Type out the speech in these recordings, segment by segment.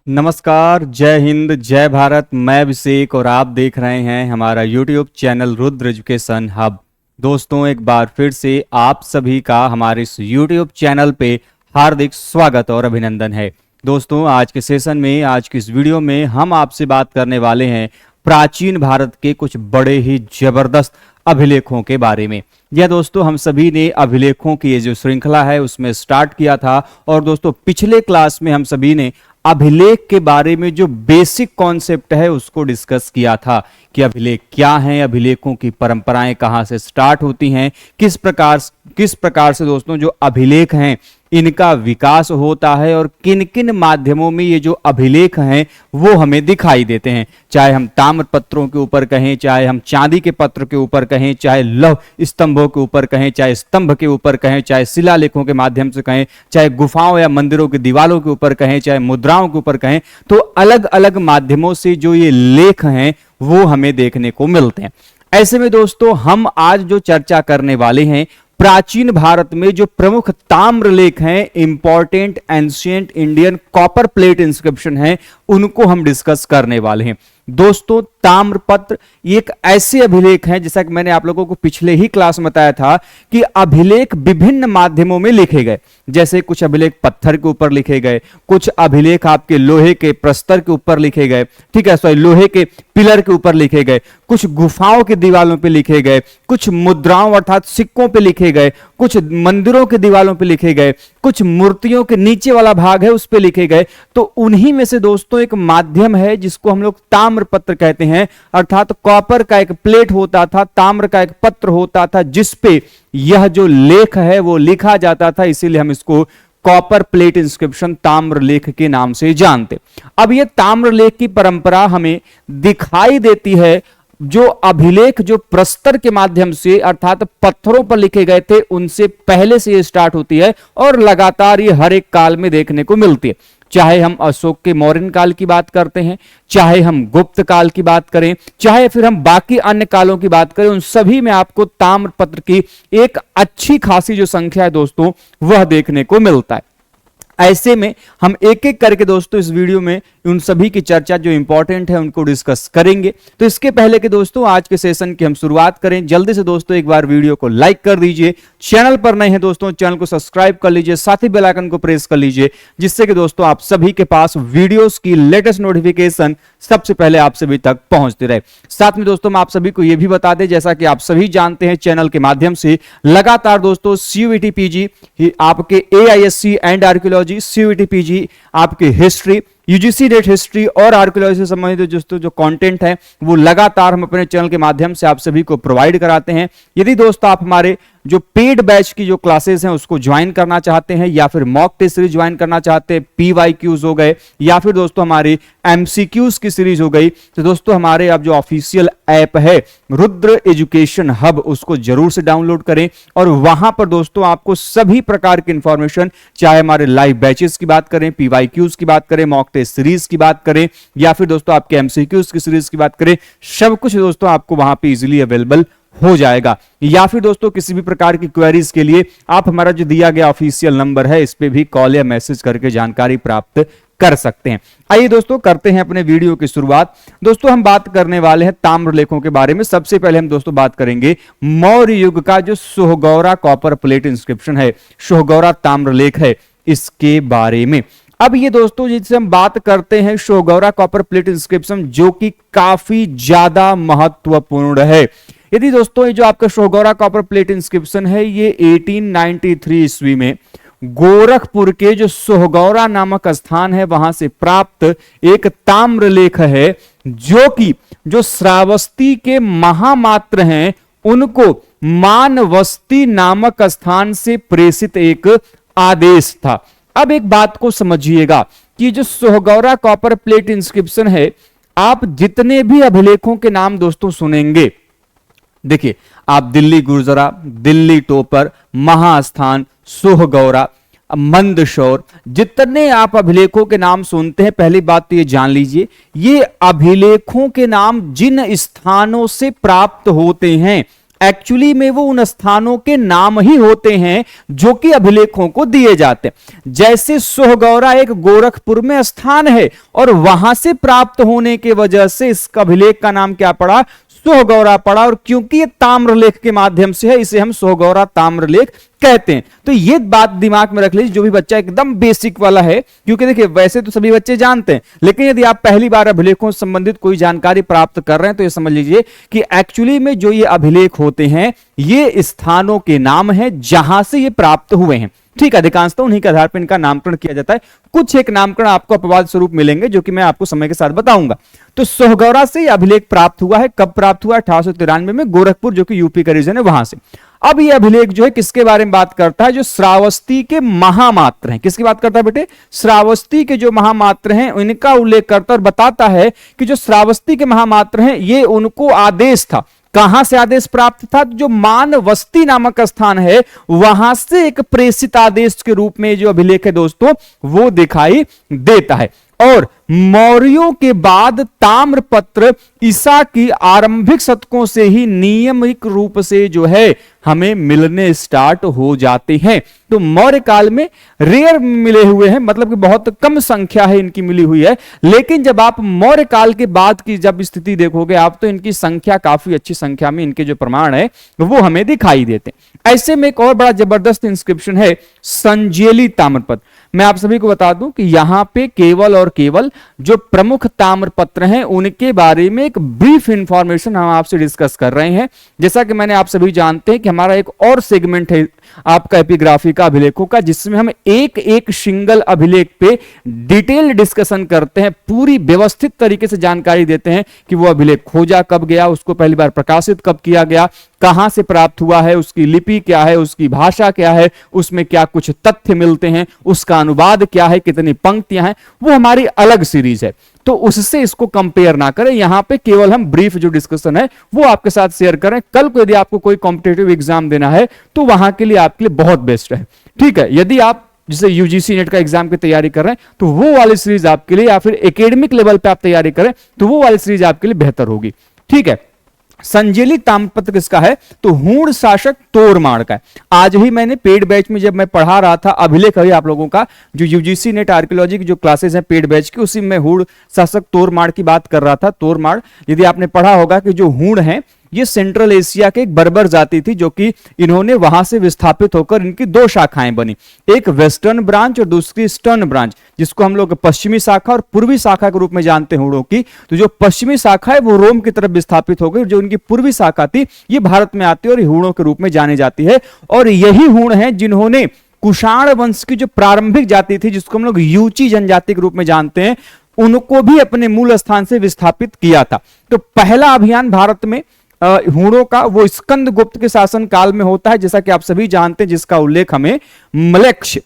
नमस्कार, जय हिंद, जय भारत। मैं अभिषेक और आप देख रहे हैं हमारा YouTube channel Rudra education hub. दोस्तों, एक बार फिर से आप सभी का हमारे इस YouTube चैनल पे हार्दिक स्वागत और अभिनंदन है। दोस्तों, आज के सेशन में, आज की इस वीडियो में हम आपसे बात करने वाले हैं प्राचीन भारत के कुछ बड़े ही जबरदस्त अभिलेखों के बारे में। यह दोस्तों, हम सभी ने अभिलेखों की ये जो श्रृंखला है उसमें स्टार्ट किया था और दोस्तों पिछले क्लास में हम सभी ने अभिलेख के बारे में जो बेसिक कॉन्सेप्ट है उसको डिस्कस किया था कि अभिलेख क्या हैं, अभिलेखों की परंपराएं कहां से स्टार्ट होती हैं, किस प्रकार से दोस्तों जो अभिलेख हैं इनका विकास होता है और किन किन माध्यमों में ये जो अभिलेख हैं वो हमें दिखाई देते हैं। चाहे हम ताम्र पत्रों के ऊपर कहें, चाहे हम चांदी के पत्र के ऊपर कहें, चाहे लौह स्तंभों के ऊपर कहें, चाहे स्तंभ के ऊपर कहें, चाहे शिलालेखों के माध्यम से कहें, चाहे गुफाओं या मंदिरों की दीवारों के ऊपर कहें, चाहे मुद्राओं के ऊपर कहें, तो अलग अलग माध्यमों से जो ये लेख हैं वो हमें देखने को मिलते हैं। ऐसे में दोस्तों, हम आज जो चर्चा करने वाले हैं प्राचीन भारत में जो प्रमुख ताम्र लेख हैं, important ancient Indian copper plate inscription हैं, उनको हम डिस्कस करने वाले हैं। दोस्तों, ताम्रपत्र एक ऐसे अभिलेख हैं, जैसा कि मैंने आप लोगों को पिछले ही क्लास में बताया था कि अभिलेख विभिन्न माध्यमों में लिखे गए। जैसे कुछ अभिलेख पत्थर के ऊपर लिखे गए, कुछ अभिलेख आपके लोहे के प्रस्तर के ऊपर लिखे गए, ठीक है, सॉरी लोहे के पिलर के ऊपर लिखे गए, कुछ गुफाओं की दीवारों पे लिखे गए, कुछ मुद्राओं अर्थात सिक्कों पे लिखे गए, कुछ मंदिरों की दीवारों पे लिखे गए, कुछ मूर्तियों के नीचे वाला भाग है उस पे लिखे गए। तो उन्हीं में से दोस्तों एक माध्यम है जिसको हम लोग ताम्रपत्र कहते हैं, अर्थात कॉपर का एक प्लेट होता था, ताम्र का एक पत्र होता था जिसपे यह जो लेख है वो लिखा जाता था, इसीलिए हम इसको कॉपर प्लेट इंस्क्रिप्शन ताम्र लेख के नाम से जानते। अब यह ताम्र लेख की परंपरा हमें दिखाई देती है जो अभिलेख जो प्रस्तर के माध्यम से अर्थात पत्थरों पर लिखे गए थे उनसे पहले से ये स्टार्ट होती है और लगातार ये हर एक काल में देखने को मिलती है। चाहे हम अशोक के मौर्य काल की बात करते हैं, चाहे हम गुप्त काल की बात करें, चाहे फिर हम बाकी अन्य कालों की बात करें, उन सभी में आपको ताम्रपत्र की एक अच्छी खासी जो संख्या है दोस्तों वह देखने को मिलता है। ऐसे में हम एक एक करके दोस्तों इस वीडियो में उन सभी की चर्चा जो इंपॉर्टेंट है उनको डिस्कस करेंगे। तो इसके पहले के दोस्तों आज के सेशन की हम शुरुआत करें। जल्दी से दोस्तों एक बार वीडियो को लाइक कर दीजिए, चैनल पर नए हैं दोस्तों चैनल को सब्सक्राइब कर लीजिए, साथ ही बेल आइकन को प्रेस कर लीजिए जिससे कि दोस्तों आप सभी के पास वीडियोस की लेटेस्ट नोटिफिकेशन सबसे पहले आप सभी तक पहुंचते रहे। साथ में दोस्तों हम आप सभी को यह भी बता दें, जैसा कि आप सभी जानते हैं चैनल के माध्यम से लगातार दोस्तों CUET PG आपके AISC and archaeology, CUET PG आपके हिस्ट्री, UGC नेट हिस्ट्री और आर्कियोलॉजी से संबंधित जो कंटेंट है वो लगातार हम अपने चैनल के माध्यम से आप सभी को प्रोवाइड कराते हैं। यदि दोस्तों आप हमारे जो पेड बैच की जो क्लासेस हैं उसको ज्वाइन करना चाहते हैं या फिर मॉक टेस्ट सीरीज ज्वाइन करना चाहते हैं, PYQs हो गए या फिर दोस्तों हमारी MCQs की सीरीज हो गई, तो दोस्तों हमारे अब जो ऑफिशियल ऐप है रुद्र एजुकेशन हब उसको जरूर से डाउनलोड करें और वहां पर दोस्तों आपको सभी प्रकार की इंफॉर्मेशन, चाहे हमारे लाइव बैचेस की बात करें, PYQs की बात करें, मॉक टेस्ट सीरीज की बात करें या फिर दोस्तों आपके MCQs की सीरीज की बात करें, सब कुछ दोस्तों आपको वहां पे इजीली अवेलेबल हो जाएगा। या फिर दोस्तों किसी भी प्रकार की क्वेरीज के लिए आप हमारा जो दिया गया ऑफिशियल नंबर है इस पे भी कॉल या मैसेज करके जानकारी प्राप्त कर सकते हैं। आइए दोस्तों करते हैं अपने वीडियो की शुरुआत। दोस्तों हम बात करने वाले हैं ताम्र लेखों के बारे में। सबसे पहले हम दोस्तों बात करेंगे मौर्य युग का जो सोहगौरा कॉपर प्लेट इंस्क्रिप्शन है, सोहगौरा ताम्र लेख है, इसके बारे में। अब ये दोस्तों जिससे हम बात करते हैं सोहगौरा कॉपर प्लेट इंस्क्रिप्शन जो कि काफी ज्यादा महत्वपूर्ण है। यदि दोस्तों ये जो आपका सोहगौरा कॉपर प्लेट इंस्क्रिप्शन है ये 1893 ईस्वी में गोरखपुर के जो सोहगौरा नामक स्थान है वहां से प्राप्त एक ताम्र लेख है जो कि जो श्रावस्ती के महामात्र हैं उनको मानवस्ती नामक स्थान से प्रेषित एक आदेश था। अब एक बात को समझिएगा कि जो सोहगौरा कॉपर प्लेट इंस्क्रिप्शन है, आप जितने भी अभिलेखों के नाम दोस्तों सुनेंगे, देखिए आप दिल्ली गुर्जरा, दिल्ली टोपर, महास्थान, सोहगौरा, मंदसौर, जितने आप अभिलेखों के नाम सुनते हैं, पहली बात तो ये जान लीजिए ये अभिलेखों के नाम जिन स्थानों से प्राप्त होते हैं एक्चुअली में वो उन स्थानों के नाम ही होते हैं जो कि अभिलेखों को दिए जाते हैं। जैसे सोहगौरा एक गोरखपुर में स्थान है और वहां से प्राप्त होने के वजह से इस अभिलेख का नाम क्या पड़ा, सोहगौरा पड़ा। और क्योंकि ये ताम्रलेख के माध्यम से है, इसे हम सोहगौरा ताम्रलेख कहते हैं। तो ये बात दिमाग में रख लीजिए, जो भी बच्चा एकदम बेसिक वाला है, क्योंकि देखिए वैसे तो सभी बच्चे जानते हैं, लेकिन यदि आप पहली बार अभिलेखों से संबंधित कोई जानकारी प्राप्त कर रहे हैं तो ये समझ लीजिए कि एक्चुअली में जो ये अभिलेख होते हैं ये स्थानों के नाम हैं जहां से ये प्राप्त हुए हैं। ठीक है, अधिकांशतः उन्हीं के आधार पर इनका नामकरण किया जाता है। कुछ एक नामकरण आपको अपवाद स्वरूप मिलेंगे जो कि मैं आपको समय के साथ बताऊंगा। तो सोहगौरा से यह अभिलेख प्राप्त हुआ है। कब प्राप्त हुआ? 1893 में, गोरखपुर जो कि यूपी का रीजन है वहां से। अब यह अभिलेख जो है किसके बारे में बात करता है? जो श्रावस्ती के महामात्र हैं। किसकी बात करता है बेटे? श्रावस्ती के जो महामात्र हैं इनका उल्लेख करता है और बताता है कि जो श्रावस्ती के महामात्र हैं ये उनको आदेश था। कहां से आदेश प्राप्त था? जो मानवस्ती नामक स्थान है वहां से एक प्रेषित आदेश के रूप में जो अभिलेख है दोस्तों वो दिखाई देता है। और मौर्यों के बाद ताम्रपत्र ईसा की आरंभिक शतकों से ही नियमित रूप से जो है हमें मिलने स्टार्ट हो जाते हैं। तो मौर्य काल में रेयर मिले हुए हैं, मतलब कि बहुत कम संख्या है इनकी मिली हुई है। लेकिन जब आप मौर्य काल के बाद की जब स्थिति देखोगे आप तो इनकी संख्या, काफी अच्छी संख्या में इनके जो प्रमाण है वो हमें दिखाई देते हैं। ऐसे में एक और बड़ा जबरदस्त इंस्क्रिप्शन है संजेली ताम्रपत्र। मैं आप सभी को बता दूं कि यहां पे केवल और केवल जो प्रमुख ताम्रपत्र हैं उनके बारे में एक ब्रीफ इंफॉर्मेशन हम आपसे डिस्कस कर रहे हैं। जैसा कि मैंने आप सभी जानते हैं कि हमारा एक और सेगमेंट है आपका एपिग्राफी का अभिलेखों का, जिसमें हम एक एक सिंगल अभिलेख पे डिटेल डिस्कशन करते हैं, पूरी व्यवस्थित तरीके से जानकारी देते हैं कि वो अभिलेख खोजा कब गया, उसको पहली बार प्रकाशित कब किया गया, कहां से प्राप्त हुआ है, उसकी लिपि क्या है, उसकी भाषा क्या है, उसमें क्या कुछ तथ्य मिलते हैं, उसका अनुवाद क्या है, कितनी पंक्तियां हैं। वो हमारी अलग सीरीज है, तो उससे इसको कंपेयर ना करें। यहां पे केवल हम ब्रीफ जो डिस्कशन है वो आपके साथ शेयर करें। कल को यदि आपको कोई कॉम्पिटिटिव एग्जाम देना है तो वहां के लिए आपके लिए बहुत बेस्ट है। ठीक है, यदि आप जैसे यूजीसी नेट का एग्जाम की तैयारी कर रहे हैं तो वो वाली सीरीज आपके लिए, या फिर एकेडमिक लेवल पे आप तैयारी करें तो वो वाली सीरीज आपके लिए बेहतर होगी। ठीक है, संजेली ताम्रपत्र किसका है? तो हूण शासक तोरमाड़ का है। आज ही मैंने पेड बैच में जब मैं पढ़ा रहा था अभिलेख है आप लोगों का, जो यूजीसी नेट आर्कियोलॉजी की जो क्लासेस हैं पेड बैच की, उसी में हूण शासक तोरमाड़ की बात कर रहा था। तोरमाड़, यदि आपने पढ़ा होगा कि जो हूण है ये सेंट्रल एशिया के एक बर्बर जाति थी जो कि इन्होंने वहां से विस्थापित होकर इनकी दो शाखाएं बनी, एक वेस्टर्न ब्रांच और दूसरी ईस्टर्न ब्रांच, जिसको हम लोग पश्चिमी शाखा और पूर्वी शाखा के रूप में जानते हैं हूणों की। तो जो पश्चिमी शाखा है वो रोम की तरफ विस्थापित हो गई, जो उनकी पूर्वी शाखा थी ये भारत में आती है और हूणों के रूप में जानी जाती है। और यही हूण है जिन्होंने कुषाण वंश की जो प्रारंभिक जाति थी, जिसको हम लोग यूची जनजाति के रूप में जानते हैं, उनको भी अपने मूल स्थान से विस्थापित किया था। तो पहला अभियान भारत में हूणों का वो स्कंदगुप्त के शासन काल में होता है, जैसा कि आप सभी जानते हैं, जिसका उल्लेख हमें मलेक्ष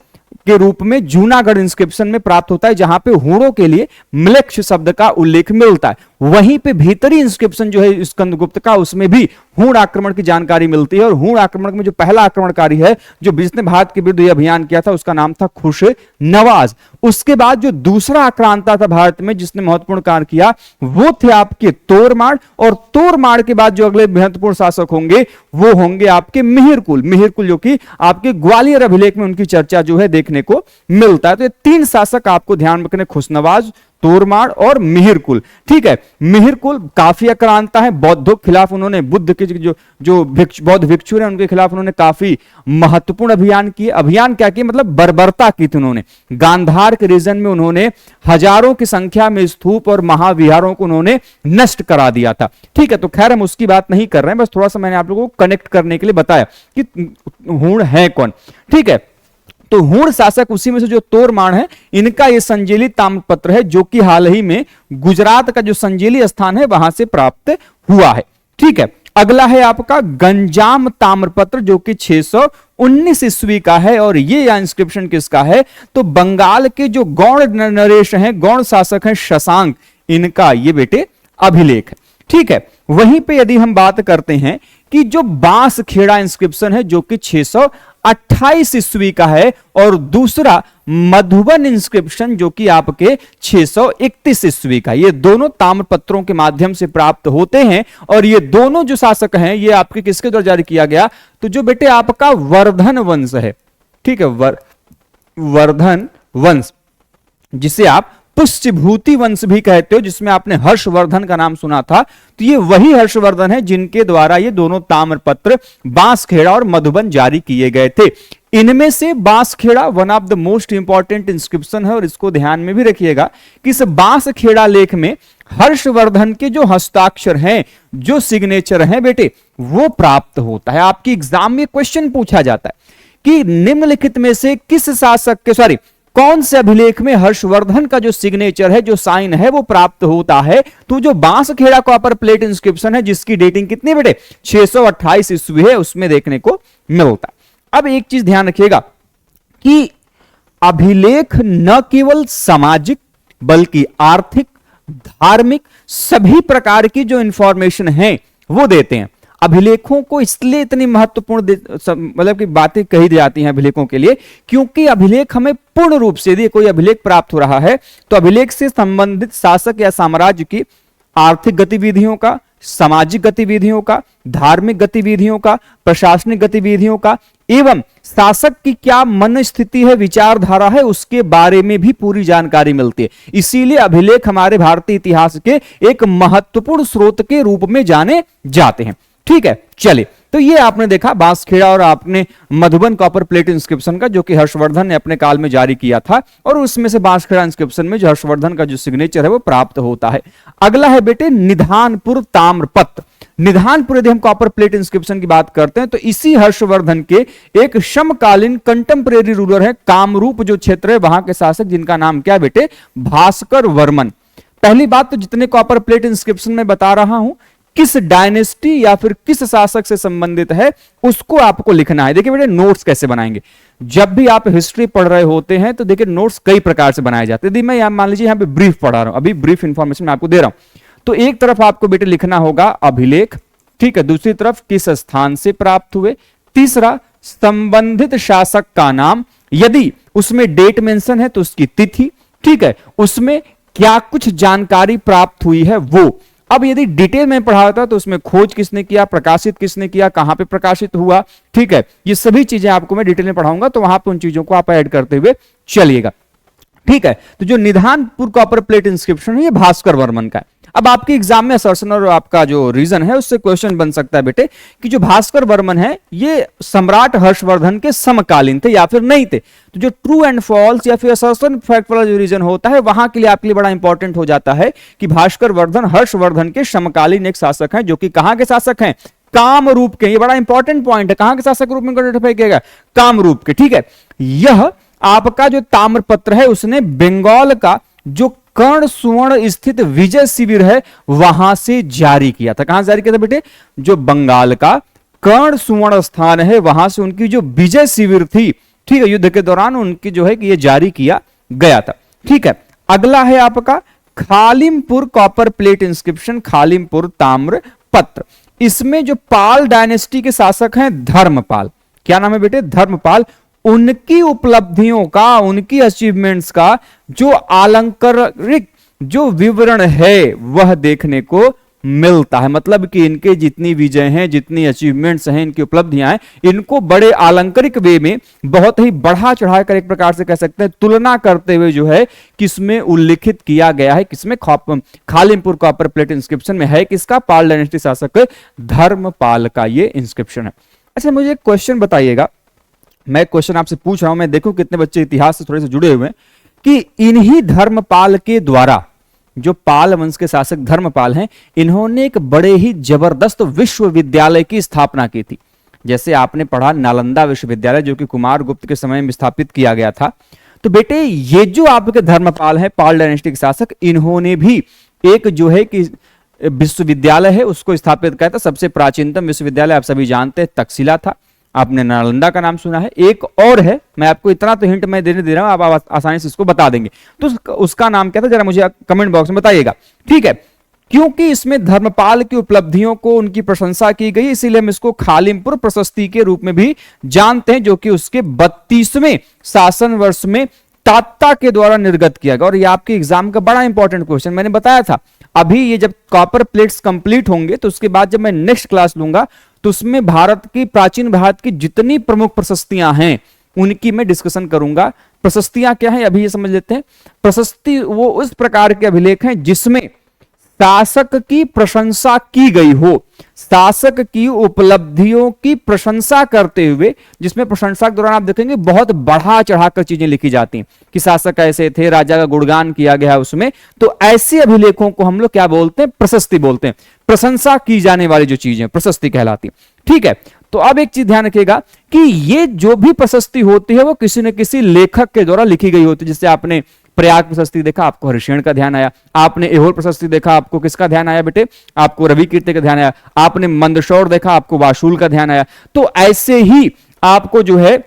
के रूप में जूनागढ़ इंस्क्रिप्शन में प्राप्त होता है, जहां पे हूणों के लिए मलेक्ष शब्द का उल्लेख मिलता है। वहीं पे भीतरी इंस्क्रिप्शन जो है स्कंदगुप्त का, उसमें भी हूण आक्रमण की जानकारी मिलती है। और हूण आक्रमण में जो पहला आक्रमणकारी है जो जिसने भारत के विरुद्ध यह अभियान किया था, उसका नाम था खुश नवाज। उसके बाद जो दूसरा आक्रांता था भारत में जिसने महत्वपूर्ण कार्य किया वो थे आपके तोरमाड़, और तोरमाड़ के बाद जो अगले महत्वपूर्ण शासक होंगे वो होंगे आपके मिहिरकुल। मिहिरकुल जो कि आपके ग्वालियर अभिलेख में उनकी चर्चा जो है देखने को मिलता है। तो ये तीन शासक आपको ध्यान रखने, खुशनवाज, तोरमाड़ और मिहिरकुल। ठीक है, मिहिरकुल काफी आक्रांता है, बौद्धों के खिलाफ उन्होंने, बुद्ध के जो बौद्ध भिक्षु हैं उनके खिलाफ उन्होंने काफी महत्वपूर्ण अभियान किए। अभियान क्या किए? मतलब बर्बरता की थी उन्होंने। गांधार के रीजन में उन्होंने हजारों की संख्या में स्तूप और महाविहारों को उन्होंने नष्ट करा दिया था। ठीक है, तो खैर हम उसकी बात नहीं कर रहे हैं, बस थोड़ा सा मैंने आप लोगों को कनेक्ट करने के लिए बताया कि हूण है कौन। ठीक है, तो हूण शासक उसी में से जो तोरमाड़ है, इनका ये संजेली ताम्रपत्र है जो कि हाल ही में गुजरात का जो संजेली स्थान है वहां से प्राप्त हुआ है। ठीक है, अगला है आपका गंजाम ताम्रपत्र जो कि 619 ईस्वी का है। और ये इंस्क्रिप्शन किसका है? तो बंगाल के जो गौड़ नरेश हैं, गौड़ शासक हैं शशांक, इनका ये बेटे अभिलेख है। ठीक है, वहीं पे यदि हम बात करते हैं कि जो बांस खेड़ा इंस्क्रिप्शन है जो कि 628 ईस्वी का है और दूसरा मधुबन इंस्क्रिप्शन जो कि आपके 631 ईस्वी का। ये दोनों ताम्रपत्रों के माध्यम से प्राप्त होते हैं और ये दोनों जो शासक हैं ये आपके किसके द्वारा जारी किया गया? तो जो बेटे आपका वर्धन वंश है, ठीक है, वर्धन वंश, जिसे आप पुष्यभूति वंश भी कहते हो, जिसमें आपने हर्षवर्धन का नाम सुना था, तो ये वही हर्षवर्धन है जिनके द्वारा ये दोनों ताम्रपत्र बांसखेड़ा और मधुबन जारी किए गए थे। इनमें से Banskhera one of the most important inscription है और इसको ध्यान में भी रखिएगा कि इस बांसखेड़ा लेख में हर्षवर्धन के जो हस्ताक्षर हैं, जो सिग्नेचर हैं बेटे, वो प्राप्त होता है। आपकी एग्जाम में क्वेश्चन पूछा जाता है कि निम्नलिखित में से किस शासक के कौन से अभिलेख में हर्षवर्धन का जो सिग्नेचर है, जो साइन है, वो प्राप्त होता है? तो जो बांसखेड़ा कॉपर प्लेट इंस्क्रिप्शन है जिसकी डेटिंग कितनी बेटे 628 ईस्वी है, उसमें देखने को मिलता है। अब एक चीज ध्यान रखिएगा कि अभिलेख न केवल सामाजिक बल्कि आर्थिक, धार्मिक सभी प्रकार की जो इंफॉर्मेशन है वो देते हैं। अभिलेखों को इसलिए इतनी महत्वपूर्ण मतलब कि बातें कही जाती हैं अभिलेखों के लिए, क्योंकि अभिलेख हमें पूर्ण रूप से, यदि कोई अभिलेख प्राप्त हो रहा है तो अभिलेख से संबंधित शासक या साम्राज्य की आर्थिक गतिविधियों का, सामाजिक गतिविधियों का, धार्मिक गतिविधियों का, प्रशासनिक गतिविधियों का एवं शासक की क्या मन स्थिति है, विचारधारा है, उसके बारे में भी पूरी जानकारी मिलती है। इसीलिए अभिलेख हमारे भारतीय इतिहास के एक महत्वपूर्ण स्रोत के रूप में जाने जाते हैं। ठीक है, चलिए, तो ये आपने देखा बांसखेड़ा और आपने मधुबन कॉपर प्लेट इंस्क्रिप्शन का, जो कि हर्षवर्धन ने अपने काल में जारी किया था, और उसमें से बांसखेड़ा इंस्क्रिप्शन में जो हर्षवर्धन का जो सिग्नेचर है वो प्राप्त होता है। अगला है बेटे निधानपुर ताम्रपत्र। निधानपुर, यदि हम कॉपर प्लेट इंस्क्रिप्शन की बात करते हैं तो इसी हर्षवर्धन के एक समकालीन कंटेम्परेरी रूलर है, कामरूप जो क्षेत्र है वहां के शासक, जिनका नाम क्या है बेटे? भास्कर वर्मन। पहली बात तो जितने कॉपर प्लेट इंस्क्रिप्शन में बता रहा हूं किस डायनेस्टी या फिर किस शासक से संबंधित है उसको आपको लिखना है। देखिए बेटे नोट्स कैसे बनाएंगे, जब भी आप हिस्ट्री पढ़ रहे होते हैं तो देखिए नोट्स कई प्रकार से बनाए जाते हैं। यदि मैं यहां मान लीजिए यहां पे ब्रीफ पढ़ा रहा हूं, अभी ब्रीफ इंफॉर्मेशन मैं आपको दे रहा हूं, तो एक तरफ आपको बेटे लिखना होगा अभिलेख, ठीक है, दूसरी तरफ किस स्थान से प्राप्त हुए, तीसरा संबंधित शासक का नाम, यदि उसमें डेट मेंशन है तो उसकी तिथि, ठीक है, उसमें क्या कुछ जानकारी प्राप्त हुई है वो। अब यदि डिटेल में पढ़ा होता तो उसमें खोज किसने किया, प्रकाशित किसने किया, कहां पे प्रकाशित हुआ, ठीक है, ये सभी चीजें आपको मैं डिटेल में पढ़ाऊंगा, तो वहां पे उन चीजों को आप ऐड करते हुए चलिएगा। ठीक है, तो जो निधानपुर कॉपर प्लेट इंस्क्रिप्शन है ये भास्कर वर्मन का है। अब आपके एग्जाम में असर्शन और आपका जो रीजन है उससे क्वेश्चन बन सकता है बेटे कि जो भास्कर वर्मन है ये सम्राट हर्षवर्धन के समकालीन थे या फिर नहीं थे। तो जो ट्रू एंड फॉल्स या फिर असर्शन फैक्ट वाला जो रीजन होता है वहां के लिए आपके लिए बड़ा इंपॉर्टेंट हो जाता है कि भास्कर वर्धन हर्षवर्धन के समकालीन एक शासक हैं, जो कि कहां के शासक हैं? कामरूप के। ये बड़ा इंपॉर्टेंट पॉइंट है, कहां के शासक रूप में आइडेंटिफाई किया गया? कामरूप के। ठीक है, यह आपका जो ताम्रपत्र है उसने बंगाल का जो कर्ण सुवर्ण स्थित विजय शिविर है वहां से जारी किया था। कहां से जारी किया था बेटे? जो बंगाल का कर्ण सुवर्ण स्थान है वहां से उनकी जो विजय शिविर थी, ठीक है, युद्ध के दौरान उनकी जो है कि ये जारी किया गया था। ठीक है, अगला है आपका Khalimpur copper plate inscription, Khalimpur ताम्र पत्र। इसमें जो पाल डायनेस्टी के शासक हैं धर्मपाल, क्या नाम है बेटे? धर्मपाल। उनकी उपलब्धियों का, उनकी अचीवमेंट्स का जो आलंकारिक जो विवरण है वह देखने को मिलता है। मतलब कि इनके जितनी विजय हैं, जितनी अचीवमेंट्स हैं, इनकी उपलब्धियां हैं, इनको बड़े आलंकारिक वे में बहुत ही बढ़ा चढ़ाकर एक प्रकार से कह सकते हैं तुलना करते हुए जो है किसमें उल्लिखित किया गया है, किसमें? खालिमपुर कॉपर प्लेट इंस्क्रिप्शन में है किसका? पाल डायनेस्टी शासक धर्मपाल का ये इंस्क्रिप्शन है। अच्छा, मुझे एक क्वेश्चन बताइएगा, मैं क्वेश्चन आपसे पूछ रहा हूं, मैं देखूं कितने बच्चे इतिहास से थोड़े से जुड़े हुए हैं, कि इन्हीं धर्मपाल के द्वारा, जो पाल वंश के शासक धर्मपाल हैं, इन्होंने एक बड़े ही जबरदस्त विश्वविद्यालय की स्थापना की थी। जैसे आपने पढ़ा नालंदा विश्वविद्यालय जो कि कुमार गुप्त के समय में स्थापित किया गया था। तो बेटे ये जो आपके धर्मपाल हैं, पाल डायनेस्टी के शासक, इन्होंने भी एक जो है कि विश्वविद्यालय है उसको स्थापित किया था। सबसे प्राचीनतम विश्वविद्यालय आप सभी जानते हैं तक्षशिला था, आपने नालंदा का नाम सुना है। एक और है, मैं आपको इतना तो हिंट मैं देने दे रहा हूं, आप आसानी से इसको बता देंगे। तो उसका नाम क्या था जरा मुझे कमेंट बॉक्स में बताइएगा। ठीक है, क्योंकि इसमें धर्मपाल की उपलब्धियों को उनकी प्रशंसा की गई, इसीलिए हम इसको खालिमपुर प्रशस्ति के रूप में भी जानते हैं, जो कि उसके 32वें शासन वर्ष में तात्ता के द्वारा निर्गत किया गया। और ये आपके एग्जाम का बड़ा इंपॉर्टेंट क्वेश्चन, मैंने बताया था अभी ये जब कॉपर प्लेट्स कंप्लीट होंगे तो उसके बाद जब मैं नेक्स्ट क्लास लूंगा तो उसमें भारत की, प्राचीन भारत की जितनी प्रमुख प्रशस्तियां हैं उनकी मैं डिस्कशन करूंगा। प्रशस्तियां क्या है अभी ये समझ लेते हैं। प्रशस्ति वो उस प्रकार के अभिलेख हैं जिसमें शासक की प्रशंसा की गई हो, शासक की उपलब्धियों की प्रशंसा करते हुए, जिसमें प्रशंसा के दौरान आप देखेंगे बहुत बढ़ा चढ़ाकर चीजें लिखी जाती हैं कि शासक ऐसे थे, राजा का गुणगान किया गया उसमें। तो ऐसे अभिलेखों को हम लोग क्या बोलते हैं, प्रशस्ति बोलते हैं। प्रशंसा की जाने वाली जो चीजें प्रशस्ति कहलाती है। ठीक है, तो अब एक चीज ध्यान रखिएगा कि ये जो भी प्रशस्ति होती है वो किसी न किसी लेखक के द्वारा लिखी गई होती है। जैसे आपने प्रयाग प्रशस्ति देखा, आपको हरिशेन का ध्यान आया। आपने एहोल प्रशस्ति देखा, आपको किसका ध्यान आया बेटे, आपको रवि कीर्ति का ध्यान आया। आपने मंदसौर देखा, आपको वाशुल का ध्यान आया। तो ऐसे ही आपको जो है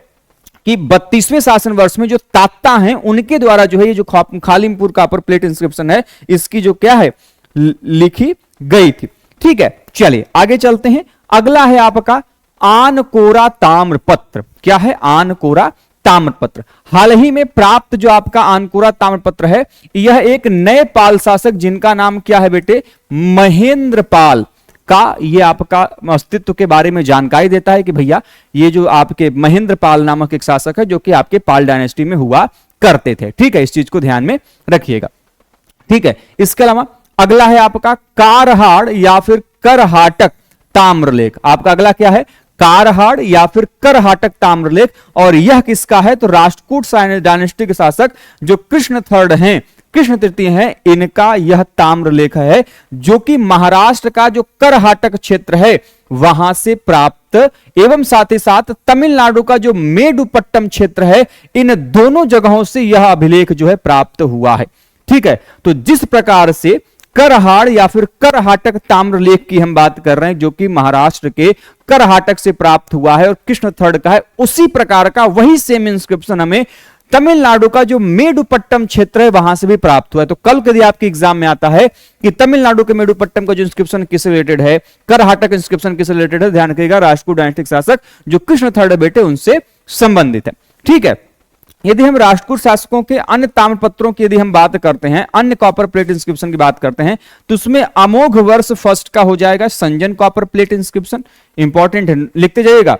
कि 32वें शासन वर्ष में जो तात्ता हैं उनके द्वारा जो है ये जो खालिमपुर कॉपर प्लेट इंस्क्रिप्शन है इसकी जो क्या है लिखी गई थी। ठीक है, चलिए आगे चलते हैं। अगला है आपका आनकोरा ताम्रपत्र। क्या है, आनकोरा ताम्रपत्र। हाल ही में प्राप्त जो आपका आनकोरा ताम्रपत्र है यह एक नए पाल शासक जिनका नाम क्या है बेटे, महेंद्र पाल का, ये आपका अस्तित्व के बारे में जानकारी देता है कि भैया ये जो आपके महेंद्र पाल नामक एक शासक है जो कि आपके पाल डायनेस्टी में हुआ करते थे। ठीक है, इस चीज को ध्यान में रखिएगा। ठीक है, इसके अलावा अगला है आपका कारहाड़ या फिर करहाटक ताम्रलेख। आपका अगला क्या है, कारहाड़ या फिर करहाटक ताम्रलेख। और यह किसका है, तो राष्ट्रकूट डायनेस्टी के शासक जो कृष्ण थर्ड हैं, कृष्ण तृतीय हैं, इनका यह ताम्रलेख है जो कि महाराष्ट्र का जो करहाटक क्षेत्र है वहां से प्राप्त, एवं साथ ही साथ तमिलनाडु का जो मेडुपट्टम क्षेत्र है, इन दोनों जगहों से यह अभिलेख जो है प्राप्त हुआ है। ठीक है, तो जिस प्रकार से करहाड़ या फिर करहाटक ताम्रलेख की हम बात कर रहे हैं जो कि महाराष्ट्र के करहाटक से प्राप्त हुआ है और कृष्ण थर्ड का है, उसी प्रकार का वही सेम इंस्क्रिप्शन हमें तमिलनाडु का जो मेडुपट्टम क्षेत्र है वहां से भी प्राप्त हुआ है। तो कल यदि आपके एग्जाम में आता है कि तमिलनाडु के मेडुपट्टम का जो इंस्क्रिप्शन किससे रिलेटेड है, करहाटक इंस्क्रिप्शन किससे रिलेटेड है, ध्यान रखिएगा राष्ट्रकूट डायनेस्टिक शासक जो कृष्ण थर्ड बेटे उनसे संबंधित है। ठीक है, यदि हम राष्ट्रकूट शासकों के अन्य ताम्रपत्रों की यदि हम बात करते हैं, अन्य कॉपर प्लेट इंस्क्रिप्शन की बात करते हैं, तो उसमें अमोघ वर्ष फर्स्ट का हो जाएगा Sanjan copper plate inscription. Important है, लिखते जाइएगा।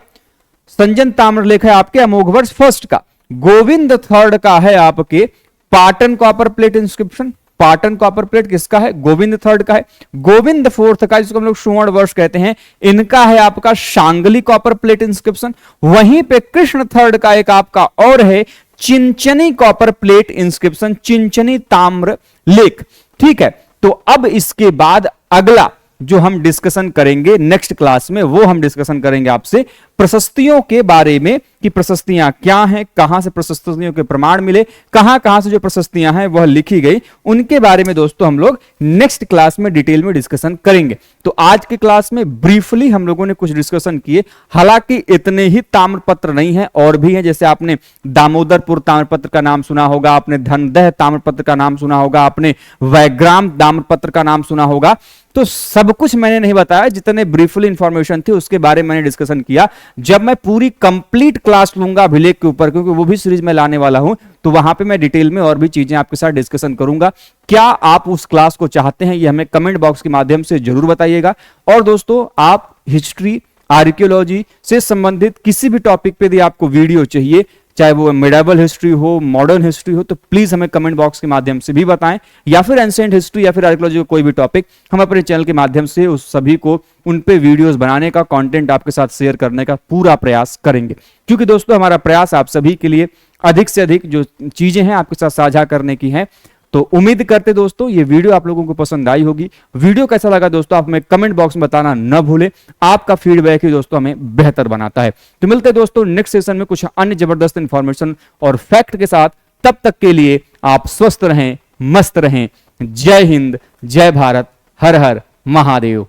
संजन ताम्रलेख है आपके अमोघ वर्ष फर्स्ट का। गोविंद थर्ड का है आपके Patan copper plate inscription. Patan copper plate किसका है, गोविंद थर्ड का है। गोविंद फोर्थ का, जिसको हम लोग सुवर्ण वर्ष कहते हैं, इनका है आपका शांगली कॉपर प्लेट इंस्क्रिप्शन। वहीं पे कृष्ण थर्ड का एक आपका और है चिंचनी कॉपर प्लेट इंस्क्रिप्शन, चिंचनी ताम्र लेख। ठीक है, तो अब इसके बाद अगला जो हम डिस्कशन करेंगे नेक्स्ट क्लास में वो हम डिस्कशन करेंगे आपसे प्रशस्तियों के बारे में कि प्रशस्तियां क्या हैं, कहां से प्रशस्तियों के प्रमाण मिले, कहां से जो प्रशस्तियां हैं वह लिखी गई, उनके बारे में दोस्तों हम लोग नेक्स्ट क्लास में डिटेल में डिस्कशन करेंगे। तो आज की क्लास में ब्रीफली हम लोगों ने कुछ डिस्कशन किए, हालांकि इतने ही ताम्रपत्र नहीं है, और भी है। जैसे आपने दामोदरपुर ताम्रपत्र का नाम सुना होगा, आपने धनदह ताम्रपत्र का नाम सुना होगा, आपने वैग्राम ताम्रपत्र का नाम सुना होगा। तो सब कुछ मैंने नहीं बताया, जितने ब्रीफली इंफॉर्मेशन थी उसके बारे में मैंने डिस्कशन किया। जब मैं पूरी कंप्लीट क्लास लूंगा अभिलेख के ऊपर, क्योंकि वो भी सीरीज में लाने वाला हूं, तो वहां पे मैं डिटेल में और भी चीजें आपके साथ डिस्कशन करूंगा। क्या आप उस क्लास को चाहते हैं ये हमें कमेंट बॉक्स के माध्यम से जरूर बताइएगा। और दोस्तों, आप हिस्ट्री, आर्कियोलॉजी से संबंधित किसी भी टॉपिक पे यदि आपको वीडियो चाहिए, चाहे वो मिडाइवल हिस्ट्री हो, मॉडर्न हिस्ट्री हो, तो प्लीज हमें कमेंट बॉक्स के माध्यम से भी बताएं, या फिर एंशिएंट हिस्ट्री या फिर आर्कियोलॉजी का कोई भी टॉपिक, हम अपने चैनल के माध्यम से उस सभी को उन पे वीडियोस बनाने का, कंटेंट आपके साथ शेयर करने का पूरा प्रयास करेंगे। क्योंकि दोस्तों हमारा प्रयास आप सभी के लिए अधिक से अधिक जो चीजें हैं आपके साथ साझा करने की है। तो उम्मीद करते दोस्तों ये वीडियो आप लोगों को पसंद आई होगी। वीडियो कैसा लगा दोस्तों आप हमें कमेंट बॉक्स में बताना न भूलें, आपका फीडबैक ही दोस्तों हमें बेहतर बनाता है। तो मिलते हैं दोस्तों नेक्स्ट सेशन में कुछ अन्य जबरदस्त इंफॉर्मेशन और फैक्ट के साथ। तब तक के लिए आप स्वस्थ रहें, मस्त रहें। जय हिंद, जय भारत, हर हर महादेव।